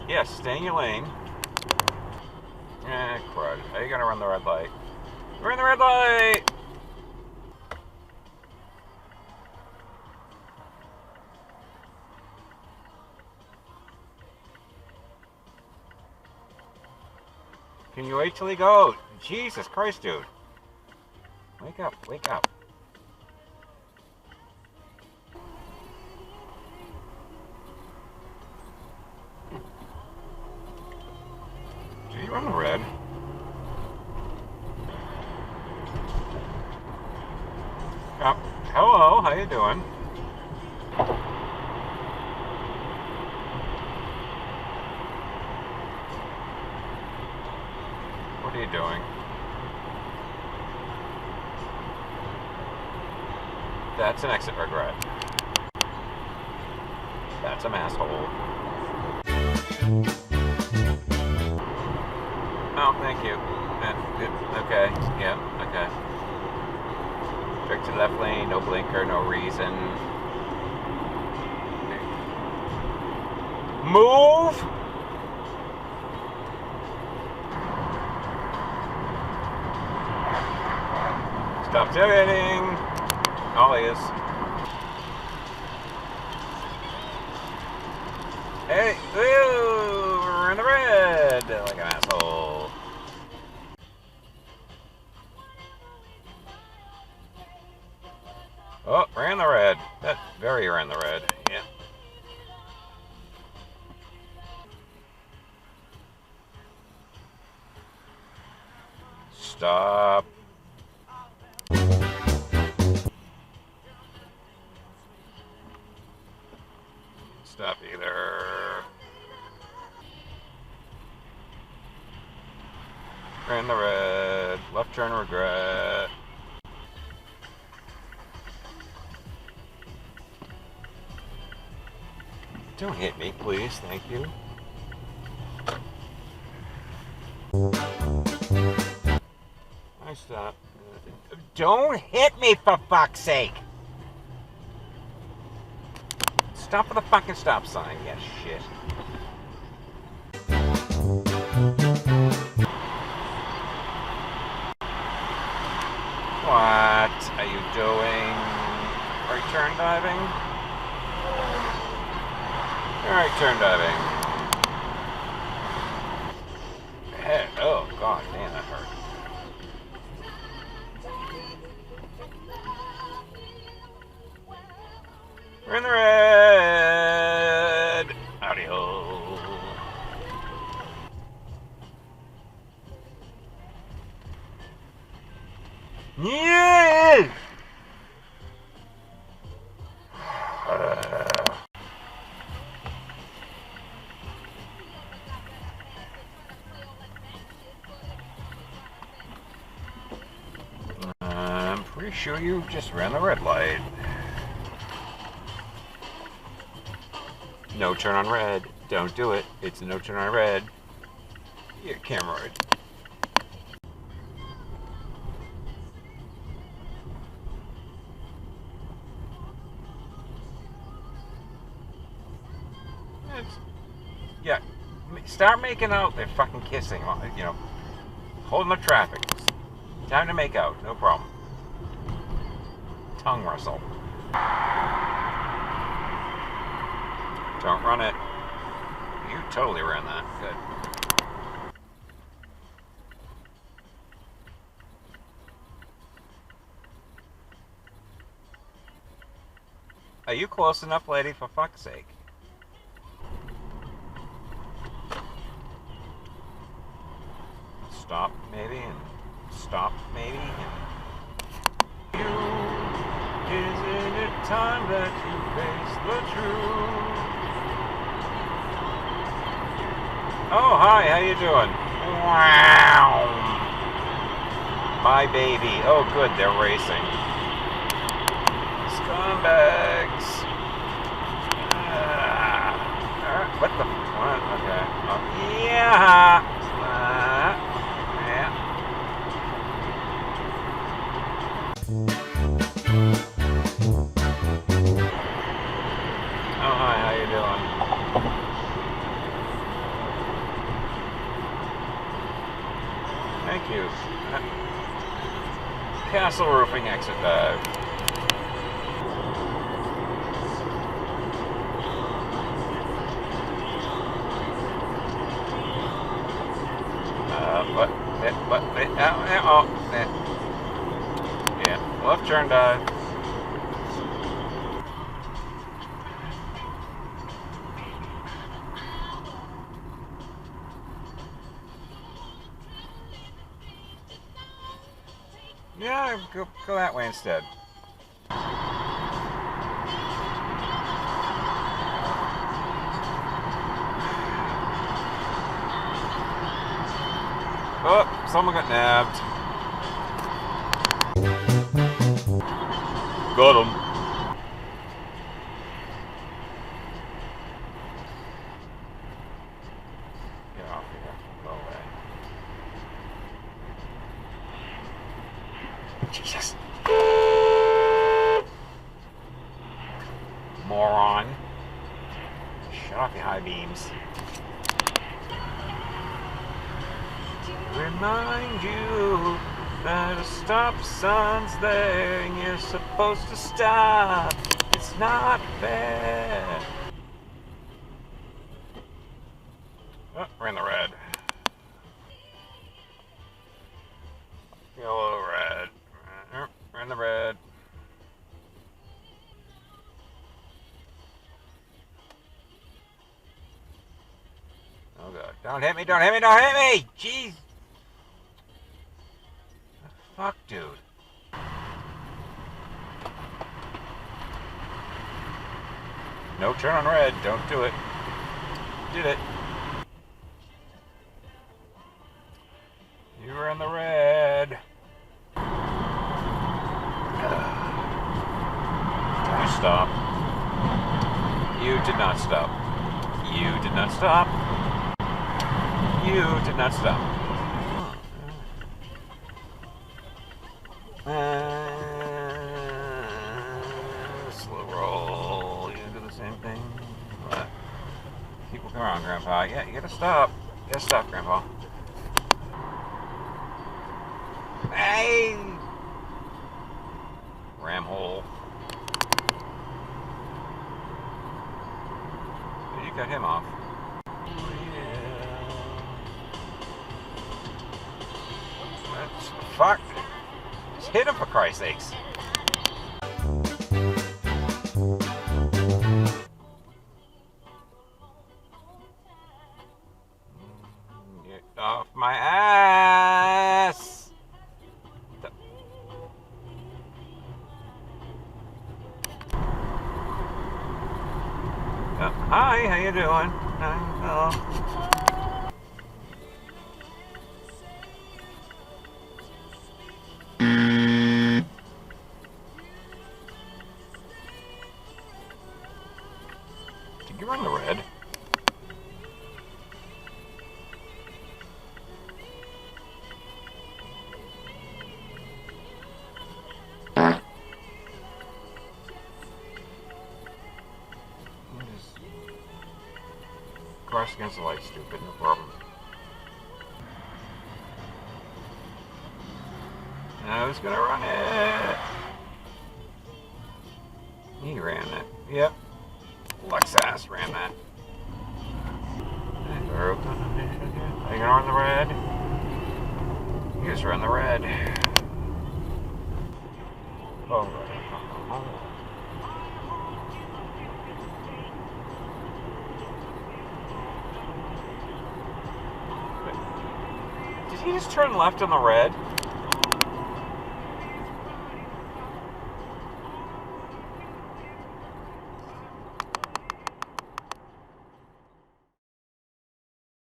Yes, stay in your lane. Crud. Are you gonna run the red light? We're in the red light! Can you wait till he goes? Jesus Christ, dude. Wake up, wake up. Did you run the red? Oh, hello, how you doing? What are you doing? That's an exit regret. That's an asshole. Oh, thank you. Okay, yeah, okay. Direct to the left lane, no blinker, no reason. Move! Stop tailgating! Oh, he is. Hey, woo! We're in the red! Like an asshole. Oh, ran the red. That very ran the red. Yeah. Stop. Stop either. Ran the red. Left turn regret. Don't hit me, please. Thank you. I stop. Don't hit me, for fuck's sake! Stop for the fucking stop sign, you shit. What are you doing? Right turn diving? Alright, turn diving. Head. Oh, god damn, that hurt. We're in the red! Howdy ho. Yeah! I'm pretty sure you just ran the red light. No turn on red. Don't do it. It's a no turn on red. You're camera. Yeah. Start making out. They're fucking kissing. You know, holding up traffic. Time to make out. No problem. Tongue wrestle. Don't run it. You totally ran that. Good. Are you close enough, lady, for fuck's sake? Stop, maybe, and stop, maybe, and... Isn't it time that you face the truth? Oh, hi, how you doing? Wow. My baby. Oh, good, they're racing. Scumbags. What the... What? Okay. Oh, yeah. Yeah. Oh, hi, how you doing? you? Castle roofing exit dive. Yeah, left turn dive. Yeah, go that way instead. Oh, someone got nabbed. Got him. Get off here. Go away. Jesus. Moron. Shut off your high beams. Remind you that a stop sign's there and you're supposed to stop. It's not fair. Oh, we're in the red. Yellow, red. We're in the red. Oh god. Don't hit me, don't hit me, don't hit me! Jeez! Fuck, dude. No turn on red. Don't do it. Did it. You were in the red. Did you stop? You did not stop. You did not stop. You did not stop. Slow roll. You do the same thing. What? People come around, Grandpa. Yeah, you gotta stop. You gotta stop, Grandpa. Hey! Ram hole. You cut him off. That's fuck. Just hit him for Christ's sakes. Get off my ass. Hi, how you doing? Hello. Did you run the red? Just cross against the light, stupid, no problem. I was gonna run it. He ran it. Yep. Lexus ran that. Are you gonna run the red? You just run the red. Oh, did he just turn left on the red?